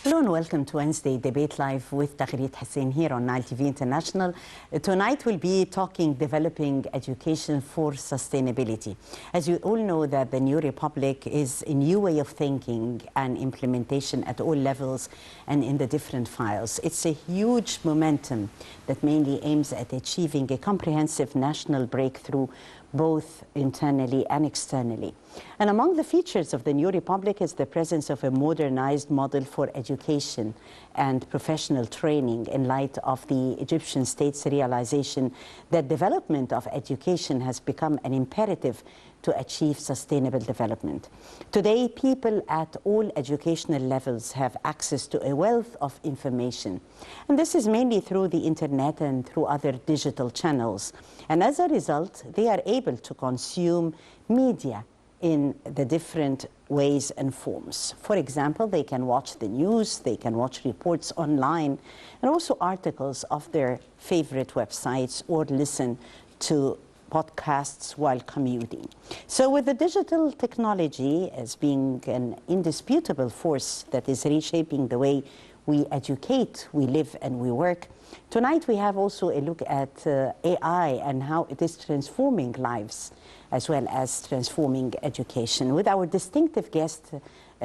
Hello and welcome to Wednesday Debate Live with Taghreet Hussein here on Nile TV International. Tonight we'll be talking developing education for sustainability. As you all know that the New Republic is a new way of thinking and implementation at all levels and in the different files. It's a huge momentum that mainly aims at achieving a comprehensive national breakthrough both internally and externally. And among the features of the New Republic is the presence of a modernized model for education and professional training in light of the Egyptian state's realization that development of education has become an imperative to achieve sustainable development. Today, people at all educational levels have access to a wealth of information. And this is mainly through the internet and through other digital channels. And as a result, they are able to consume media in the different ways and forms. For example, they can watch the news, they can watch reports online, and also articles of their favorite websites or listen to podcasts while commuting. So with the digital technology as being an indisputable force that is reshaping the way we educate, we live, and we work, tonight we have also a look at AI and how it is transforming lives as well as transforming education. With our distinctive guest,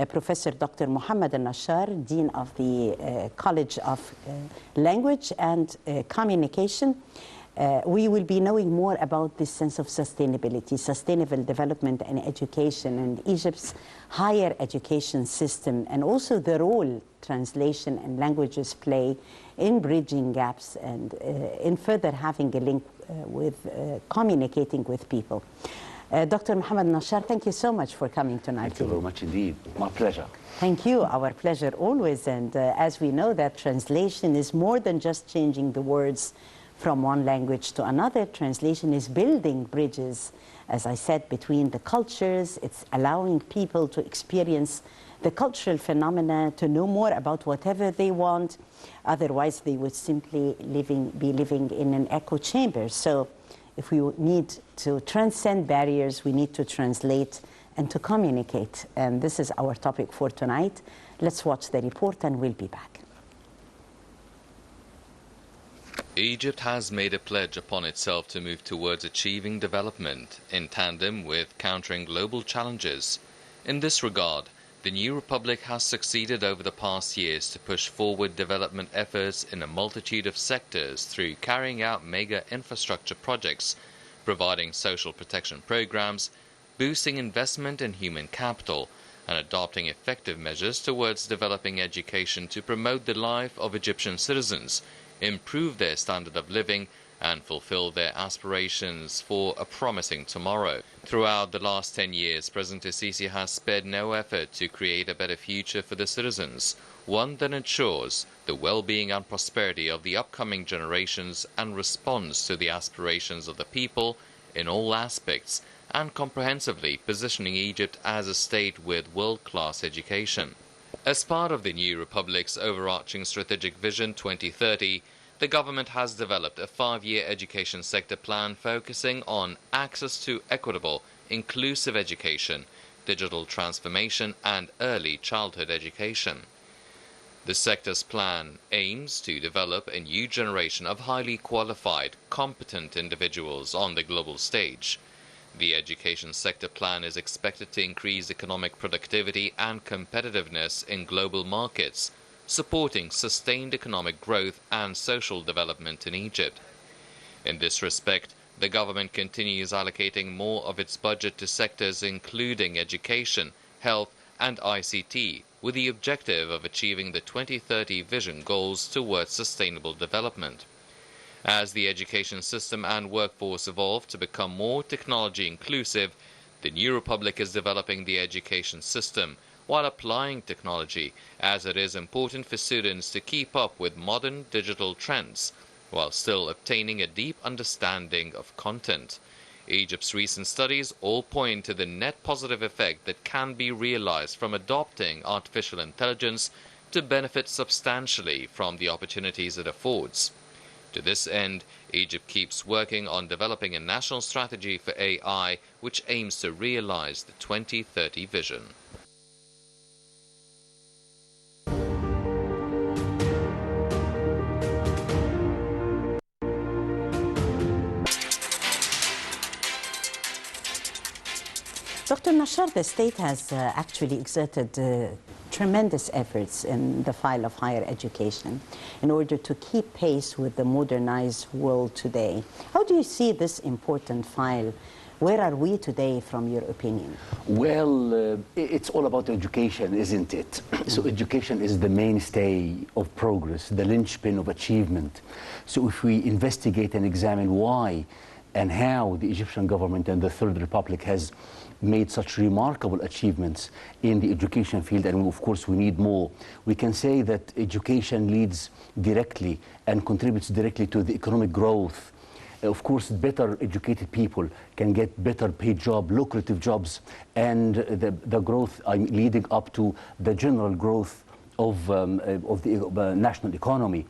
Professor Dr. Mohamed Nashar, Dean of the College of Language and Communication. We will be knowing more about this sense of sustainability, sustainable development and education, and Egypt's higher education system, and also the role translation and languages play in bridging gaps and in further having a link with communicating with people. Dr. Mohamed Nashar, thank you so much for coming tonight. Thank you very much indeed. My pleasure. Thank you. Our pleasure always. And as we know that translation is more than just changing the words from one language to another. Translation is building bridges, as I said, between the cultures. It's allowing people to experience the cultural phenomena, to know more about whatever they want. Otherwise, they would simply be living in an echo chamber. So if we need to transcend barriers, we need to translate and to communicate. And this is our topic for tonight. Let's watch the report and we'll be back. Egypt has made a pledge upon itself to move towards achieving development in tandem with countering global challenges. In this regard, the New Republic has succeeded over the past years to push forward development efforts in a multitude of sectors through carrying out mega infrastructure projects, providing social protection programs, boosting investment in human capital, and adopting effective measures towards developing education to promote the life of Egyptian citizens, improve their standard of living, and fulfill their aspirations for a promising tomorrow. Throughout the last 10 years, President Sisi has spared no effort to create a better future for the citizens, one that ensures the well-being and prosperity of the upcoming generations and responds to the aspirations of the people in all aspects, and comprehensively positioning Egypt as a state with world-class education. As part of the New Republic's overarching strategic vision 2030, the government has developed a 5-year education sector plan focusing on access to equitable, inclusive education, digital transformation, and early childhood education. The sector's plan aims to develop a new generation of highly qualified, competent individuals on the global stage. The education sector plan is expected to increase economic productivity and competitiveness in global markets, supporting sustained economic growth and social development in Egypt. In this respect, the government continues allocating more of its budget to sectors including education, health, and ICT, with the objective of achieving the 2030 vision goals towards sustainable development. As the education system and workforce evolve to become more technology inclusive, the New Republic is developing the education system while applying technology, as it is important for students to keep up with modern digital trends, while still obtaining a deep understanding of content. Egypt's recent studies all point to the net positive effect that can be realized from adopting artificial intelligence to benefit substantially from the opportunities it affords. To this end, Egypt keeps working on developing a national strategy for AI, which aims to realize the 2030 vision. Dr. Nashar, the state has actually exerted tremendous efforts in the file of higher education in order to keep pace with the modernized world today. How do you see this important file? Where are we today, from your opinion? Well, it's all about education, isn't it? So education is the mainstay of progress, the linchpin of achievement. So if we investigate and examine why and how the Egyptian government and the Third Republic has made such remarkable achievements in the education field, and of course we need more, we can say that education leads directly and contributes directly to the economic growth. Of course, better educated people can get better paid jobs, lucrative jobs, and the growth leading up to the general growth of the national economy.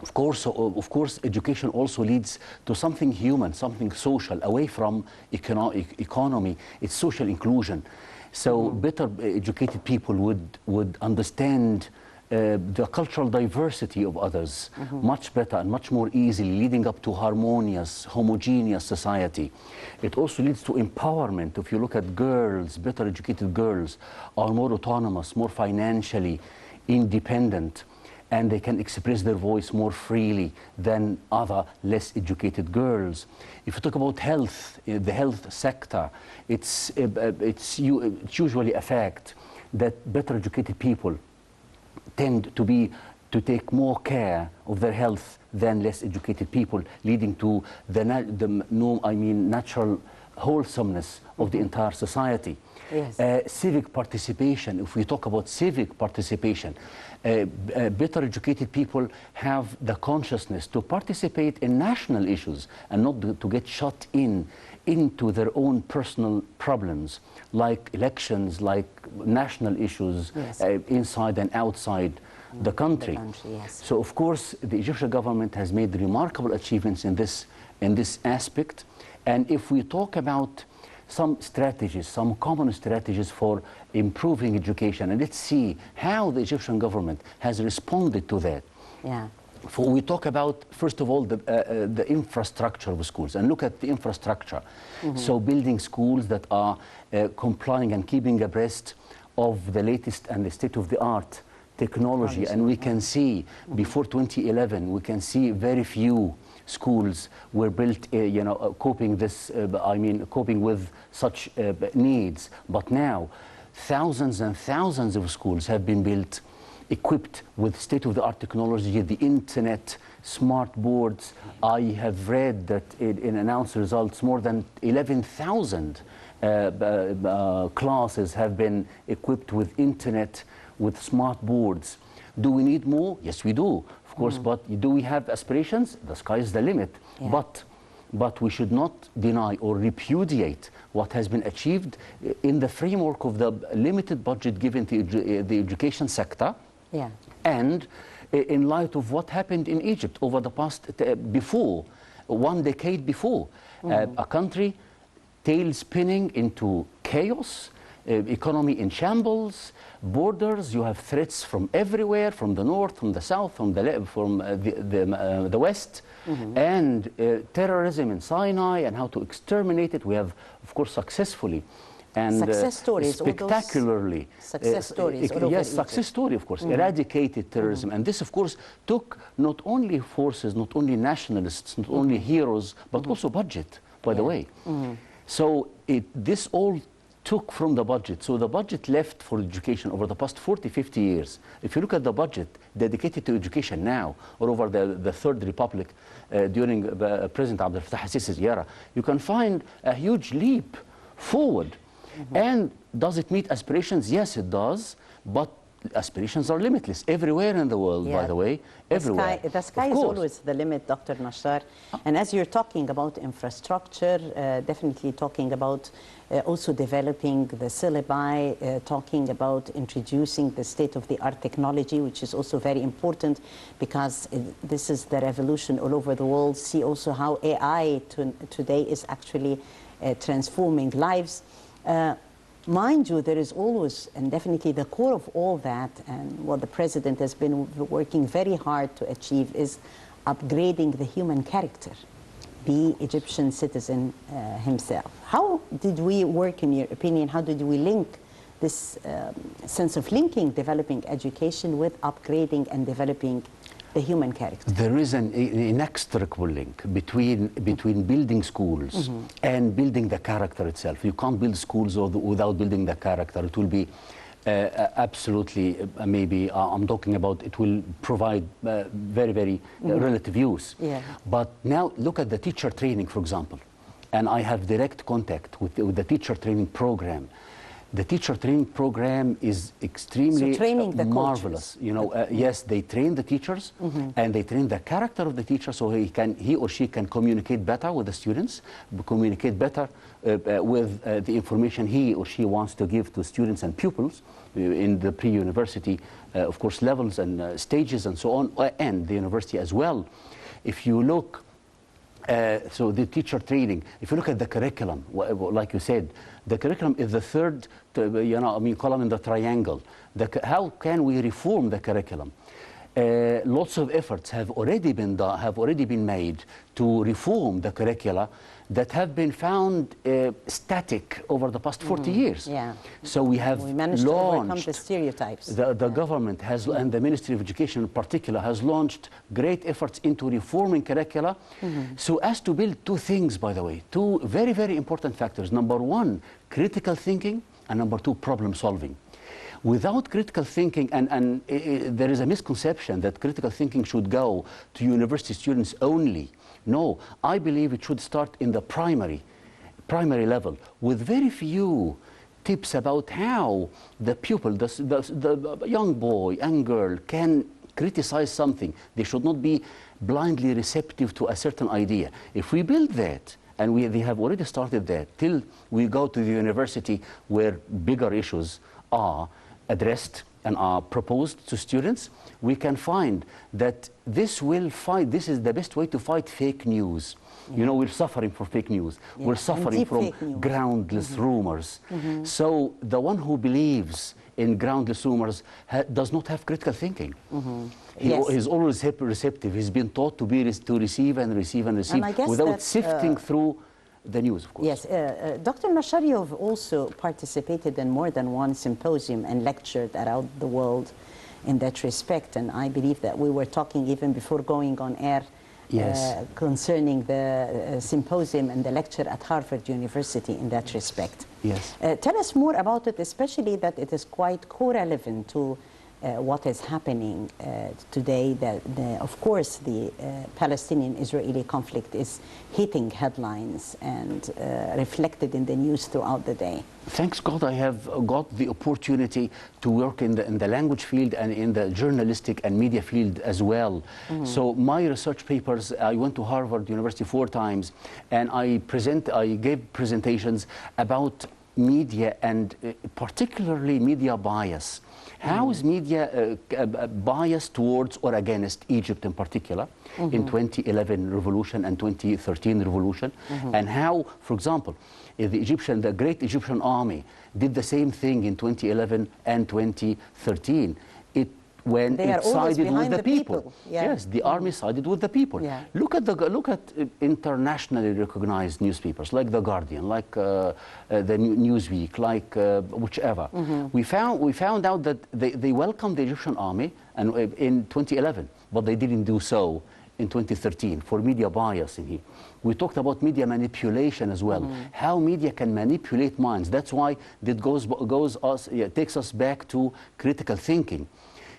Of course, education also leads to something human, something social, away from economy. It's social inclusion. So better educated people would understand the cultural diversity of others much better and much more easily, leading up to harmonious, homogeneous society. It also leads to empowerment. If you look at girls, better educated girls are more autonomous, more financially independent, and they can express their voice more freely than other less educated girls. If you talk about health, the health sector, it's usually a fact that better educated people tend to take more care of their health than less educated people, leading to the natural wholesomeness of the entire society. Yes. Civic participation, if we talk about civic participation, better educated people have the consciousness to participate in national issues and not to get shut into their own personal problems, like elections, like national issues, yes, inside and outside the country. Yes. So of course the Egyptian government has made remarkable achievements in this aspect. And if we talk about some strategies, some common strategies for improving education, and let's see how the Egyptian government has responded to that. Yeah. We talk about, first of all, the infrastructure of schools, and look at the infrastructure. So building schools that are complying and keeping abreast of the latest and the state-of-the-art technology. And we can see, before 2011, we can see very few schools were built, coping with such needs. But now, thousands and thousands of schools have been built, equipped with state-of-the-art technology, the internet, smart boards. I have read that in announced results, more than 11,000 classes have been equipped with internet, with smart boards. Do we need more? Yes, we do, of course, but do we have aspirations? The sky is the limit. Yeah. But we should not deny or repudiate what has been achieved in the framework of the limited budget given to the education sector. Yeah. And in light of what happened in Egypt over the past, one decade before, a country tail spinning into chaos, economy in shambles, borders, you have threats from everywhere, from the north, from the south, from the west, and terrorism in Sinai and how to exterminate it. We have, of course, successfully and success stories, spectacularly. Success stories. Yes, success story, of course, eradicated terrorism. And this, of course, took not only forces, not only nationalists, not only heroes, but also budget, by the way. So this all took from the budget. So the budget left for education over the past 40, 50 years. If you look at the budget dedicated to education now, or over the Third Republic during President Abdel Fattah al-Sisi's era, you can find a huge leap forward. And does it meet aspirations? Yes, it does. But aspirations are limitless everywhere in the world, by the way, everywhere. The sky is always the limit, Dr. Nashar. And as you're talking about infrastructure, definitely talking about also developing the syllabi, talking about introducing the state-of-the-art technology, which is also very important because this is the revolution all over the world. See also how AI today is actually transforming lives. Mind you, there is always, and definitely the core of all that, and what the president has been working very hard to achieve, is upgrading the human character. be Egyptian citizen himself. How did we work, in your opinion? How did we link this sense of linking developing education with upgrading and developing the human character? There is an inextricable link between building schools and building the character itself. You can't build schools without building the character. It will be absolutely, maybe I'm talking about, it will provide very, very relative use. Yeah. But now look at the teacher training, for example. And I have direct contact with the teacher training program. The teacher training program is extremely marvelous. You know, yes, they train the teachers and they train the character of the teacher, so he or she can communicate better with the students, communicate better with the information he or she wants to give to students and pupils in the pre-university, of course, levels and stages and so on, and the university as well. If you look, so the teacher training, if you look at the curriculum, like you said, the curriculum is the third, column in the triangle. How can we reform the curriculum? Lots of efforts have already been made to reform the curricula that have been found static over the past 40 years. Yeah. So we managed to overcome the stereotypes. The government has, and the Ministry of Education in particular, has launched great efforts into reforming curricula so as to build two things, by the way, two very, very important factors. Number one, critical thinking, and number two, problem solving. Without critical thinking, and there is a misconception that critical thinking should go to university students only. No, I believe it should start in the primary level with very few tips about how the pupil, the young boy and girl can criticize something. They should not be blindly receptive to a certain idea. If we build that, and they have already started that, till we go to the university where bigger issues are addressed and are proposed to students, we can find that this is the best way to fight fake news. You know, we're suffering for fake news. Yeah. We're suffering from groundless rumors. So the one who believes in groundless rumors does not have critical thinking. He's always receptive. He's been taught to receive and receive and receive without sifting through the news, of course. Yes, Dr. Nashar, you've also participated in more than one symposium and lectured around the world in that respect, and I believe that we were talking even before going on air concerning the symposium and the lecture at Harvard University in that respect. Yes. Tell us more about it, especially that it is quite co-relevant to what is happening today. Of course, the Palestinian-Israeli conflict is hitting headlines and reflected in the news throughout the day. Thanks God, I have got the opportunity to work in the language field and in the journalistic and media field as well. So my research papers, I went to Harvard University 4 times, and I gave presentations about media and particularly media bias. How is media biased towards or against Egypt in particular in 2011 revolution and 2013 revolution? And how, for example, the great Egyptian army did the same thing in 2011 and 2013. When it sided with the people. Yeah. Yes, the army sided with the people. Yeah. Look at internationally recognized newspapers like The Guardian, like the Newsweek, like whichever. We found out that they welcomed the Egyptian army in 2011, but they didn't do so in 2013 for media bias in here. We talked about media manipulation as well, how media can manipulate minds. That's why it takes us back to critical thinking.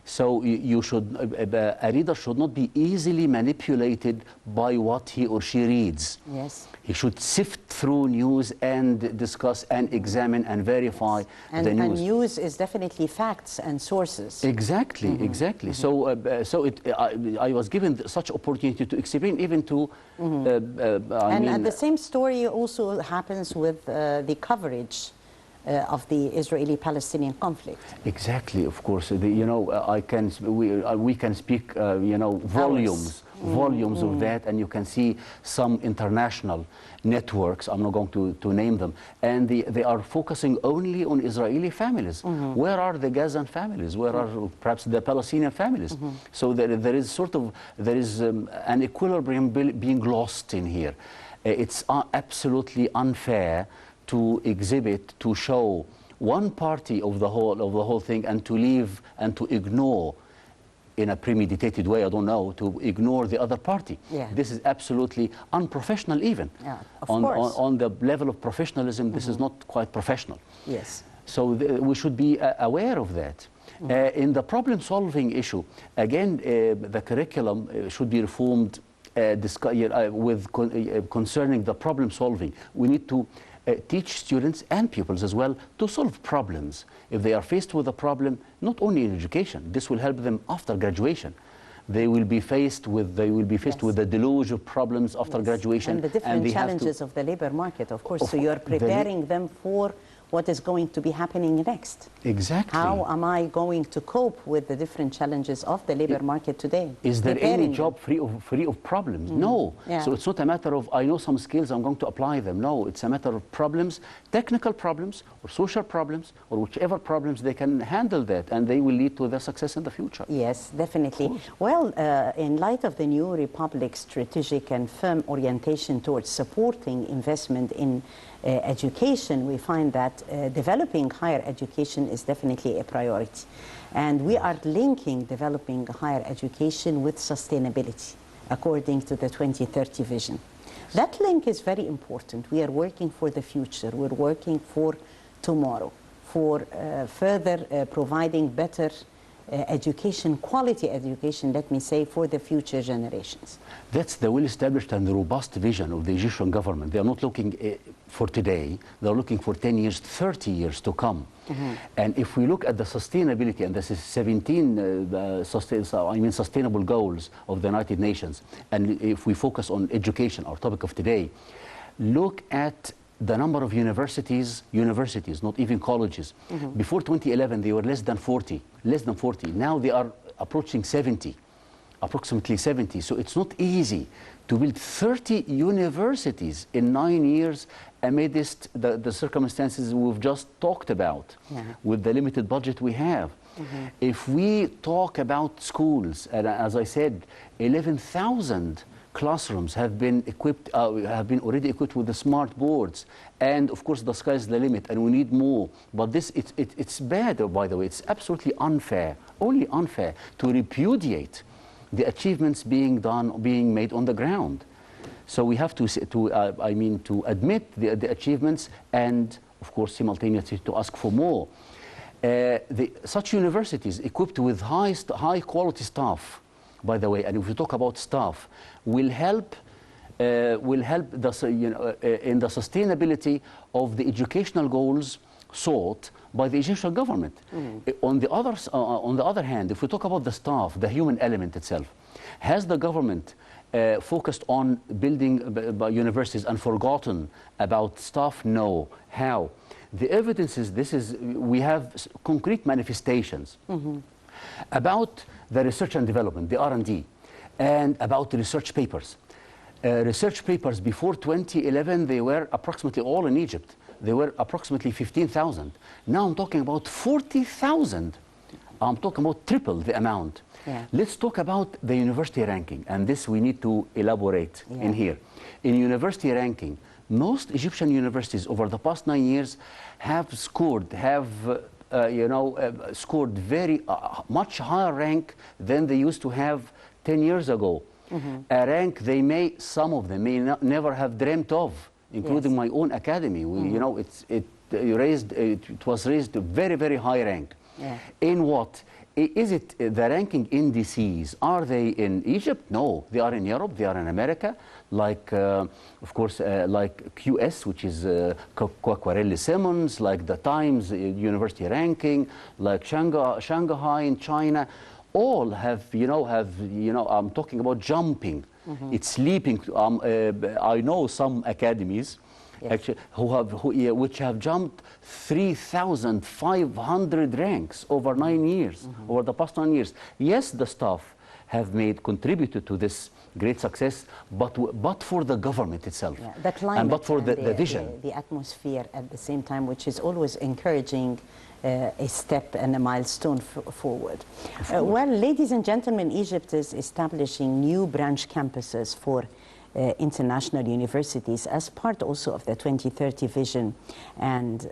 So a reader should not be easily manipulated by what he or she reads. Yes. He should sift through news and discuss and examine and verify the news. And news is definitely facts and sources. Exactly, exactly. So, I was given such opportunity to explain even to. And the same story also happens with the coverage of the Israeli-Palestinian conflict. Exactly, of course. We can speak, volumes of that, and you can see some international networks, I'm not going to name them, and they are focusing only on Israeli families. Where are the Gazan families? Where are perhaps the Palestinian families? So there is an equilibrium being lost in here. It's absolutely unfair to exhibit, to show one party of the whole thing, and to leave and to ignore, in a premeditated way, I don't know, to ignore the other party. Yeah. This is absolutely unprofessional even. Yeah, of course. On the level of professionalism, this is not quite professional. Yes. So we should be aware of that. In the problem-solving issue, again, the curriculum should be reformed concerning the problem-solving. We need to teach students and pupils as well to solve problems. If they are faced with a problem, not only in education, this will help them after graduation. They will be faced with the deluge of problems after graduation. And the different challenges of the labor market, of course. So you're preparing them for what is going to be happening next. Exactly. How am I going to cope with the different challenges of the labor market today? Is there any job free of problems? No. Yeah. So it's not a matter of, I know some skills, I'm going to apply them. No, it's a matter of problems, technical problems, or social problems, or whichever problems they can handle that, and they will lead to their success in the future. Yes, definitely. Well, in light of the new Republic's strategic and firm orientation towards supporting investment in education, we find that developing higher education is definitely a priority. And we are linking developing higher education with sustainability, according to the 2030 vision. That link is very important. We are working for the future. We're working for tomorrow, for further providing better education, quality education, let me say, for the future generations. That's the well-established and robust vision of the Egyptian government. They are not looking for today, they're looking for 10 years, 30 years to come. And if we look at the sustainability, and this is 17 sustainable goals of the United Nations, and if we focus on education, our topic of today, look at the number of universities, not even colleges. Before 2011, they were less than 40. Now they are approaching 70, approximately 70. So it's not easy to build 30 universities in 9 years amidst the circumstances we've just talked about, with the limited budget we have. If we talk about schools, and as I said, 11,000 classrooms have been already equipped with the smart boards, and of course the sky is the limit, and we need more. But it's bad, by the way. It's absolutely unfair, only unfair, to repudiate the achievements being made on the ground. So we have to admit the achievements, and of course simultaneously to ask for more. Such universities equipped with high quality staff, by the way, and if we talk about staff, will help in the sustainability of the educational goals sought by the Egyptian government. On the other hand, if we talk about the staff, the human element itself, has the government focused on building universities and forgotten about staff? No. How? The evidence is we have concrete manifestations about the research and development, the R&D, and about the research papers. Research papers before 2011, they were approximately all in Egypt. They were approximately 15,000. Now I'm talking about 40,000. I'm talking about triple the amount. Let's talk about the university ranking, and this we need to elaborate in here. In university ranking, most Egyptian universities over the past 9 years have scored very much higher rank than they used to have 10 years ago. A rank some of them may never have dreamt of, including my own academy. It was raised to very, very high rank. In what? Is it the ranking indices? Are they in Egypt? No, they are in Europe, they are in America, like, of course, like QS, which is Quacquarelli-Simmons, like the Times University ranking, like Shanghai in China. All have, I'm talking about jumping. It's leaping. I know some academies Yes. actually, which have jumped 3,500 ranks over 9 years, over the past 9 years. Yes, the staff have contributed to this great success, but for the government itself, the climate and but for the vision. the atmosphere at the same time, which is always encouraging a step and a milestone forward. Well, ladies and gentlemen, Egypt is establishing new branch campuses for international universities as part also of the 2030 vision, and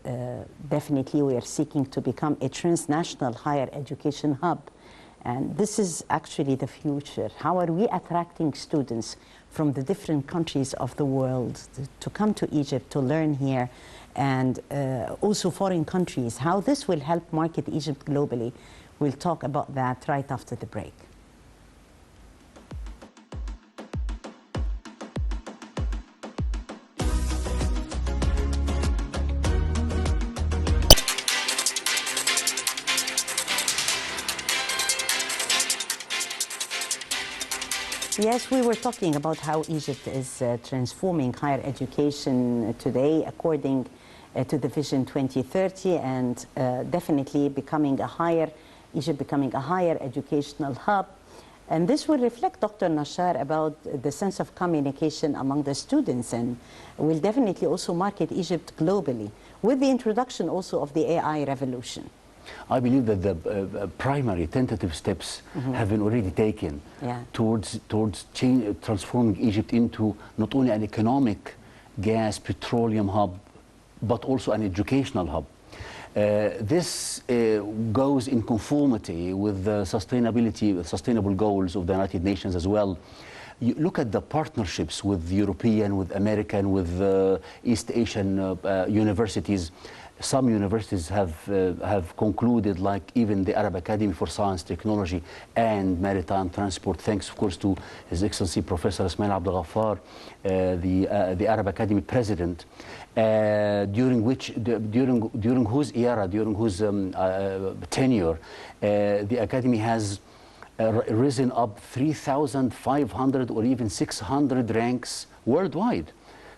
definitely we are seeking to become a transnational higher education hub. And this is actually the future. How are we attracting students from the different countries of the world to come to Egypt to learn here, and also foreign countries? How this will help market Egypt globally? We'll talk about that right after the break. Yes, we were talking about how Egypt is transforming higher education today according to the Vision 2030, and definitely Egypt becoming a higher educational hub. And this will reflect, Dr. Nashar, about the sense of communication among the students, and will definitely also market Egypt globally with the introduction also of the AI revolution. I believe that the primary tentative steps have been already taken towards transforming Egypt into not only an economic gas, petroleum hub, but also an educational hub. This goes in conformity with the sustainable goals of the United Nations as well. You look at the partnerships with European, with American, with East Asian universities. Some universities have concluded, like even the Arab Academy for Science, Technology and Maritime Transport, thanks of course to His Excellency Professor Ismail Abdel Ghaffar, the Arab Academy president, during whose era, during whose tenure, the Academy has risen up 3,500 or even 600 ranks worldwide.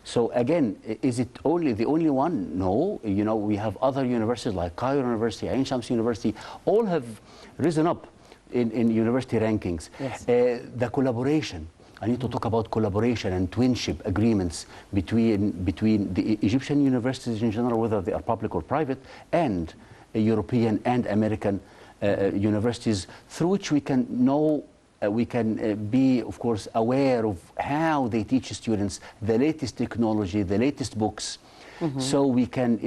So again, is it the only one? No. You know, we have other universities like Cairo University, Ain Shams University, all have risen up in university rankings. Yes. The collaboration. I need to talk about collaboration and twinship agreements between the Egyptian universities in general, whether they are public or private, and European and American universities, through which we can know. We can be, of course, aware of how they teach students the latest technology, the latest books, so we can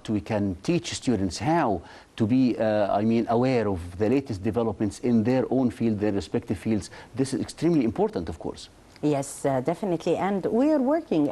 we can teach students how to be, aware of the latest developments in their own field, their respective fields. This is extremely important, of course. Yes, definitely, and we are working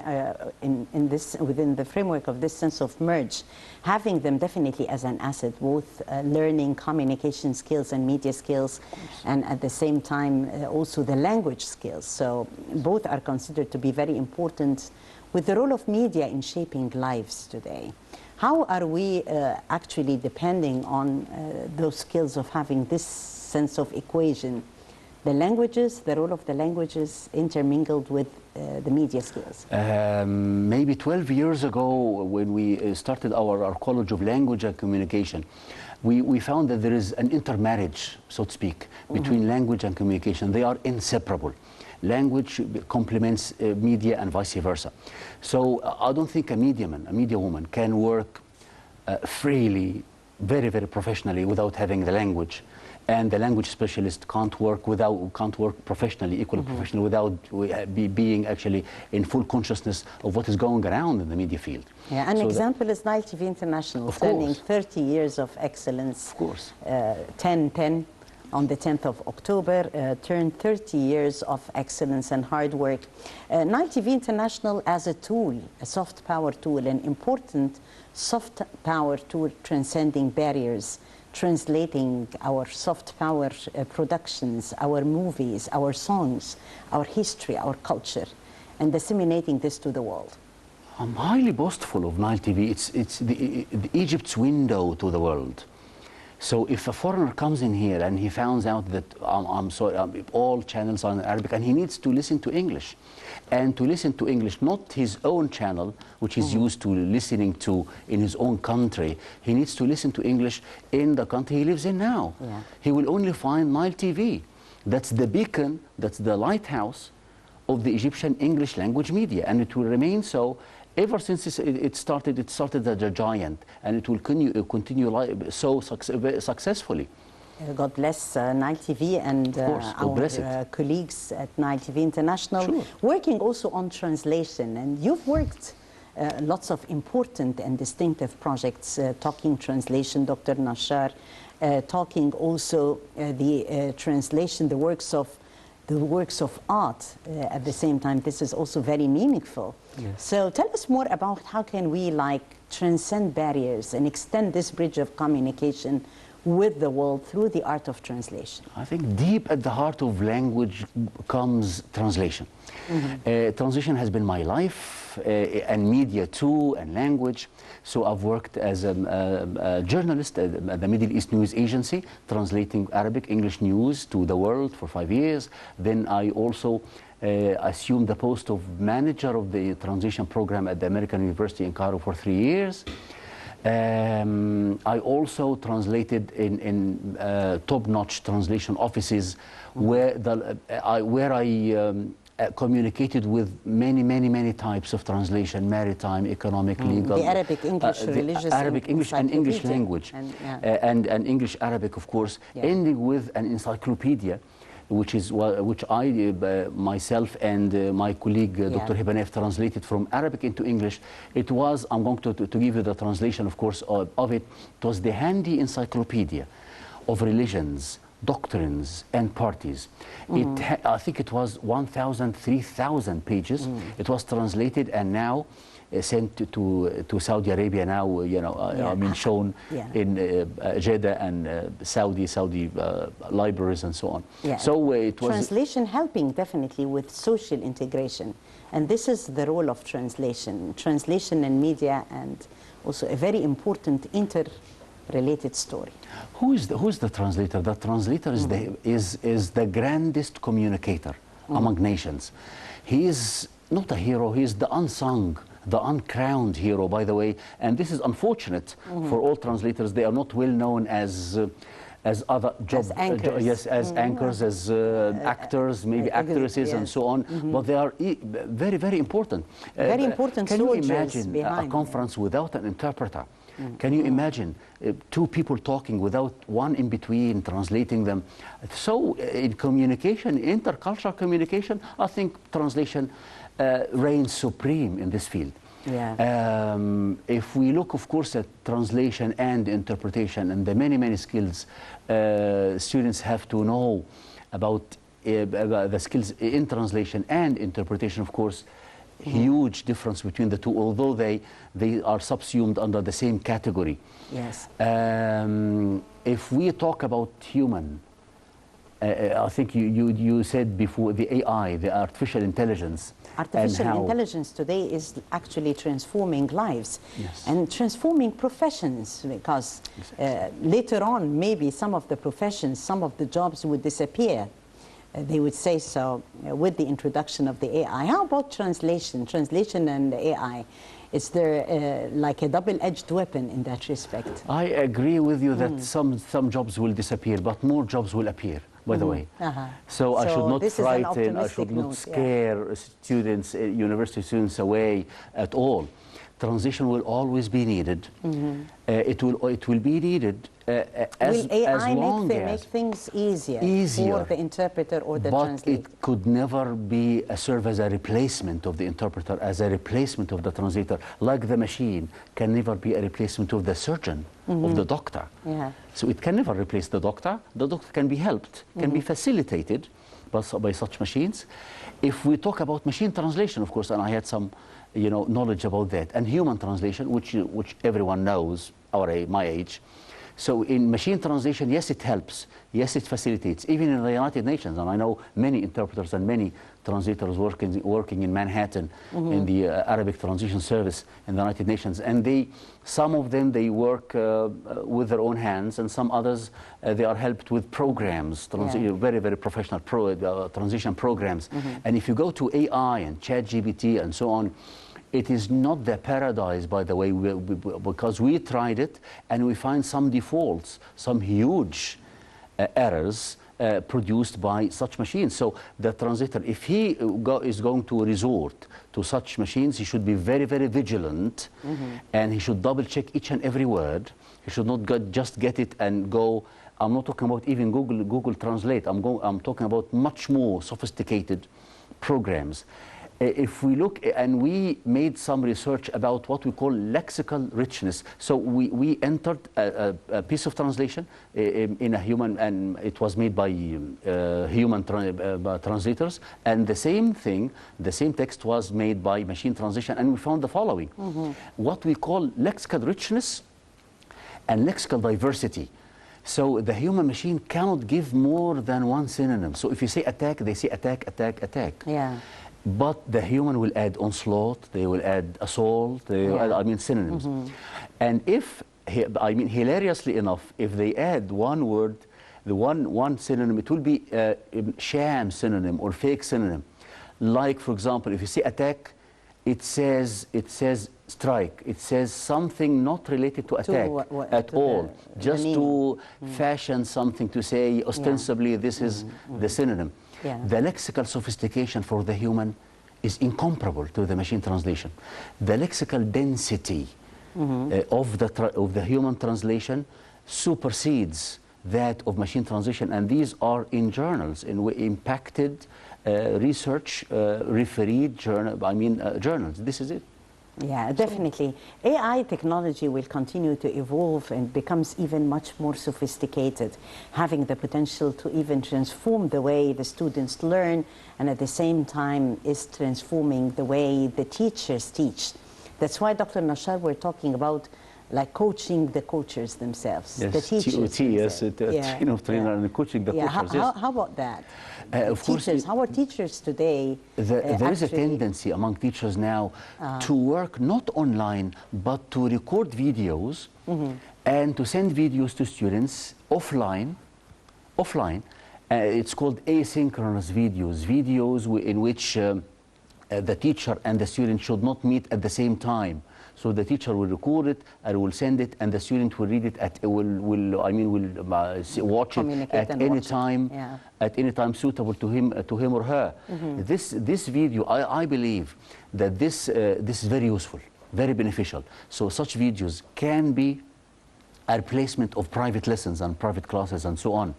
within the framework of this sense of merge, having them definitely as an asset, both learning communication skills and media skills, and at the same time also the language skills. So both are considered to be very important with the role of media in shaping lives today. How are we actually depending on those skills of having this sense of equation? The languages, the role of the languages intermingled with the media skills? Maybe 12 years ago, when we started our College of Language and Communication, we found that there is an intermarriage, so to speak, between language and communication. They are inseparable. Language complements media and vice versa. So I don't think a media woman can work freely, very, very professionally without having the language. And the language specialist can't work professionally, equally professionally, without being actually in full consciousness of what is going around in the media field. Yeah, an example is Nile TV International, turning 30 years of excellence. Of course. 10 on the 10th of October, turned 30 years of excellence and hard work. Nile TV International as a tool, a soft power tool, an important soft power tool transcending barriers, translating our soft power productions, our movies, our songs, our history, our culture, and disseminating this to the world. I'm highly boastful of Nile TV. It's the Egypt's window to the world. So if a foreigner comes in here and he finds out that I'm sorry, all channels are in Arabic, and he needs to listen to English, and to listen to English, not his own channel, which he's used to listening to in his own country. He needs to listen to English in the country he lives in now. Yeah. He will only find Nile TV. That's the beacon, that's the lighthouse of the Egyptian English language media, and it will remain so ever since it started. It started as a giant, and it will continue so successfully. God bless Nile TV and our colleagues at Nile TV International, Sure. working also on translation. And you've worked lots of important and distinctive projects, talking translation, Dr. Nashar, talking also the translation, the works of art at the same time. This is also very meaningful. Yes. So tell us more about how can we transcend barriers and extend this bridge of communication with the world through the art of translation. I think deep at the heart of language comes translation. Translation has been my life, and media too, and language. So I've worked as a journalist at the Middle East News Agency, translating Arabic, English news to the world for 5 years. Then I also assumed the post of manager of the translation program at the American University in Cairo for 3 years. I also translated in top-notch translation offices where I communicated with many types of translation: maritime, economic, legal. The Arabic, English, religious, Arabic, English, and English language, and English, Arabic, of course, ending with an encyclopedia, which I myself and my colleague Dr. Hibanef translated from Arabic into English. It was, I'm going to give you the translation, of course, of it. It was the handy encyclopedia of religions, doctrines, and parties. I think it was 1,000, 3,000 pages. It was translated and now sent to Saudi Arabia now, I mean, shown in Jeddah and Saudi libraries and so on. Yeah. So it was translation helping definitely with social integration, and this is the role of translation and media, and also a very important interrelated story. Who's the translator? The translator is the grandest communicator among nations. He is not a hero. He is the unsung, the uncrowned hero, by the way. And this is unfortunate for all translators. They are not well known as other jobs. As anchors. Yes, as anchors, as actors, maybe actresses, and so on. But they are very important. Very important. Can you imagine behind a conference without an interpreter? Can you imagine two people talking without one in between translating them? So in communication, intercultural communication, I think translation reigns supreme in this field. Yeah. If we look, of course, at translation and interpretation and the many skills students have to know about the skills in translation and interpretation, of course, huge difference between the two, although they are subsumed under the same category. Yes. If we talk about human, I think you said before, the AI, the artificial intelligence. Artificial intelligence today is actually transforming lives and transforming professions, because later on maybe some of the professions, some of the jobs would disappear. They would say so with the introduction of the AI. How about translation and the AI? Is there like a double-edged weapon in that respect? I agree with you that some jobs will disappear, but more jobs will appear, by the way. So I should not frighten, I should not scare students, university students away at all. Translation will always be needed. It will be needed as AI long make things easier for the interpreter or the translator? But it could never serve as a replacement of the interpreter, as a replacement of the translator. Like the machine can never be a replacement of the surgeon, of the doctor. So it can never replace the doctor. The doctor can be helped, can be facilitated by such machines. If we talk about machine translation, of course, and I had some knowledge about that, and human translation, which everyone knows, my age, So in machine translation, yes, it helps. Yes, it facilitates. Even in the United Nations, and I know many interpreters and many translators working in Manhattan in the Arabic Translation Service in the United Nations, and some of them they work with their own hands, and some others they are helped with programs, very, very professional transition programs. And if you go to AI and ChatGPT and so on, it is not the paradise, by the way, because we tried it and we find some defaults, some huge errors produced by such machines. So the translator, if he is going to resort to such machines, he should be very, very vigilant, and he should double check each and every word. He should not just get it and go. I'm not talking about even Google Translate. I'm talking about much more sophisticated programs. If we look, and we made some research about what we call lexical richness. So we entered a piece of translation in a human, and it was made by human translators, and the same thing, the same text was made by machine translation, and we found the following. What we call lexical richness and lexical diversity. So the human machine cannot give more than one synonym. So if you say attack, they say attack, attack, attack. Yeah. But the human will add onslaught, they will add assault, they will add, I mean, synonyms. And if, I mean, hilariously enough, if they add one word, the one synonym, it will be a sham synonym or fake synonym. Like, for example, if you say attack, it says strike. It says something not related to attack at all, just to fashion something to say, ostensibly, this is the synonym. The lexical sophistication for the human is incomparable to the machine translation. The lexical density of the human translation supersedes that of machine translation, and these are in journals, in impacted research, refereed journals. This is it. Yeah, definitely. AI technology will continue to evolve and becomes even much more sophisticated, having the potential to even transform the way the students learn, and at the same time is transforming the way the teachers teach. That's why, Dr. Nashar, we're talking about like coaching the coaches themselves, yes, the teachers. Team of trainer and coaching the coaches. How about that? Of course, how are teachers today? There is a tendency among teachers now to work not online, but to record videos and to send videos to students offline. It's called asynchronous videos in which the teacher and the student should not meet at the same time. So the teacher will record it and will send it, and the student will read it watch it at any time, at any time suitable to him or her. This video, I believe that this is very useful, very beneficial. So such videos can be a replacement of private lessons and private classes and so on.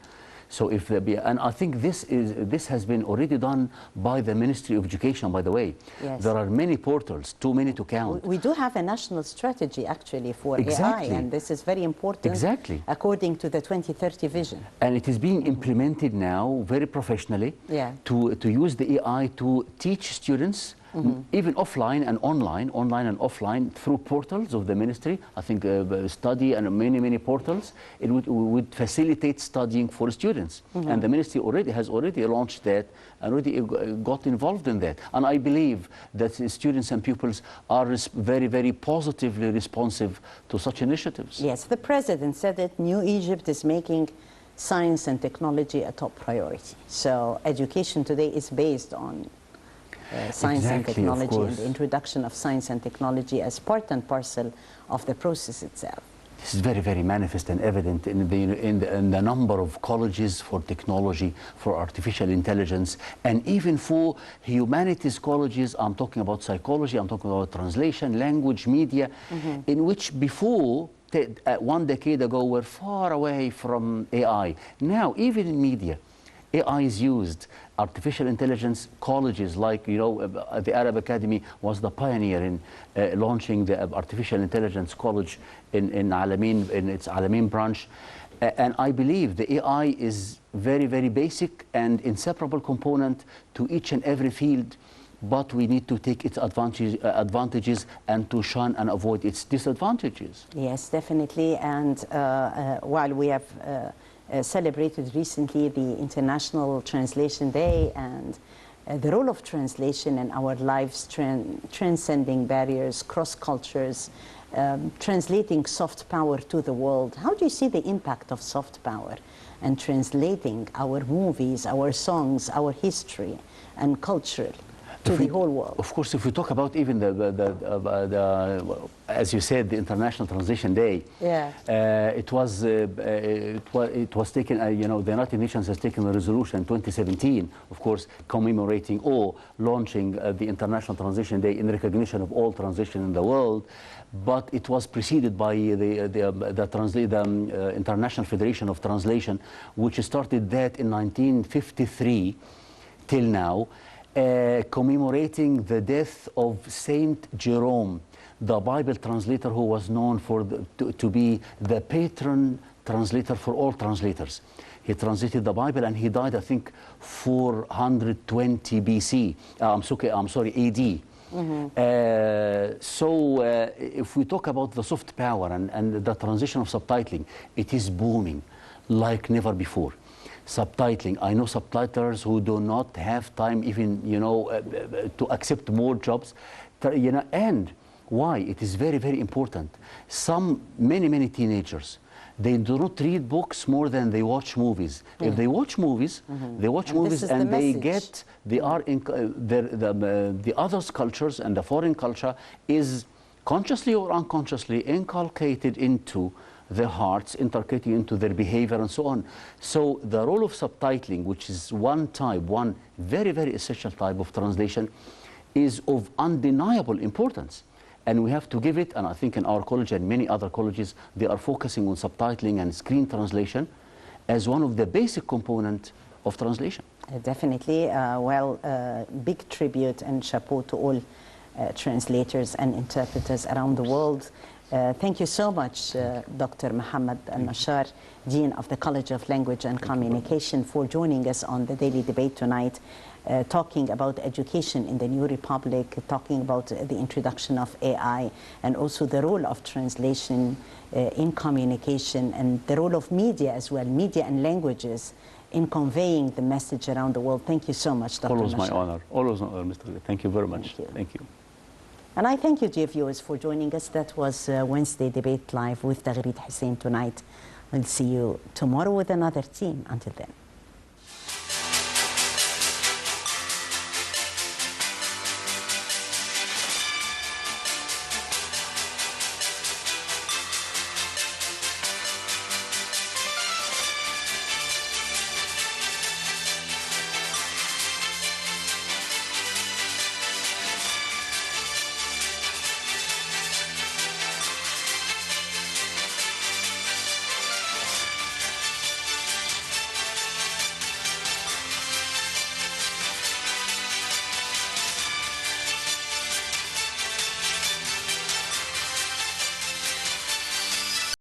So if there be, and I think this has been already done by the Ministry of Education, by the way. Yes. There are many portals, too many to count. We do have a national strategy actually for AI, and this is very important. According to the 2030 vision. And it is being implemented now very professionally to use the AI to teach students even offline and online, through portals of the ministry. I think study and many portals. It would facilitate studying for students, and the ministry has already launched that and already got involved in that. And I believe that students and pupils are very positively responsive to such initiatives. Yes, the president said that New Egypt is making science and technology a top priority. So education today is based on science and technology, and the introduction of science and technology as part and parcel of the process itself. This is very manifest and evident in the number of colleges for technology, for artificial intelligence, and even for humanities colleges. I'm talking about psychology, I'm talking about translation, language, media, in which before, 1 decade ago, were far away from AI. Now, even in media, AI is used. Artificial intelligence colleges, like the Arab Academy was the pioneer in launching the artificial intelligence college in Alamein, in its Alamein branch. And I believe the AI is very basic and inseparable component to each and every field but we need to take its advantages and to shun and avoid its disadvantages. Yes, definitely. And while we have celebrated recently the International Translation Day and the role of translation in our lives, transcending barriers, cross cultures, translating soft power to the world. How do you see the impact of soft power and translating our movies, our songs, our history and culture to the whole world? Of course, if we talk about even as you said, the International Translation Day, it was taken, you know, the United Nations has taken a resolution in 2017, of course, commemorating or launching the International Translation Day in recognition of all translation in the world. But it was preceded by the International Federation of Translation, which started that in 1953 till now, commemorating the death of Saint Jerome, the Bible translator who was known for to be the patron translator for all translators. He translated the Bible and he died, I think, 420 BC. I'm sorry, AD. If we talk about the soft power and the transition of subtitling, it is booming like never before. Subtitling, I know subtitlers who do not have time even, you know, to accept more jobs, you know, and why? It is very, very important. Many teenagers, they do not read books more than they watch movies. If they watch movies, they watch movies and they are in the other's cultures, and the foreign culture is consciously or unconsciously inculcated into their hearts, inculcated into their behavior and so on. So the role of subtitling, which is one very, very essential type of translation, is of undeniable importance. And we have to give it, and I think in our college and many other colleges, they are focusing on subtitling and screen translation as one of the basic components of translation. Definitely. Big tribute and chapeau to all translators and interpreters around the world. Thank you so much, Dr. Mohamed Nashar, Dean of the College of Language and Communication, for joining us on the Daily Debate tonight, talking about education in the New Republic, talking about the introduction of AI, and also the role of translation in communication, and the role of media as well, media and languages, in conveying the message around the world. Thank you so much, Dr. Always Nashar. my honor. Always my honor, Mr. Thank you very much. Thank you. And I thank you, dear viewers, for joining us. That was Wednesday Debate Live with Taghreed Hussein tonight. We'll see you tomorrow with another team. Until then.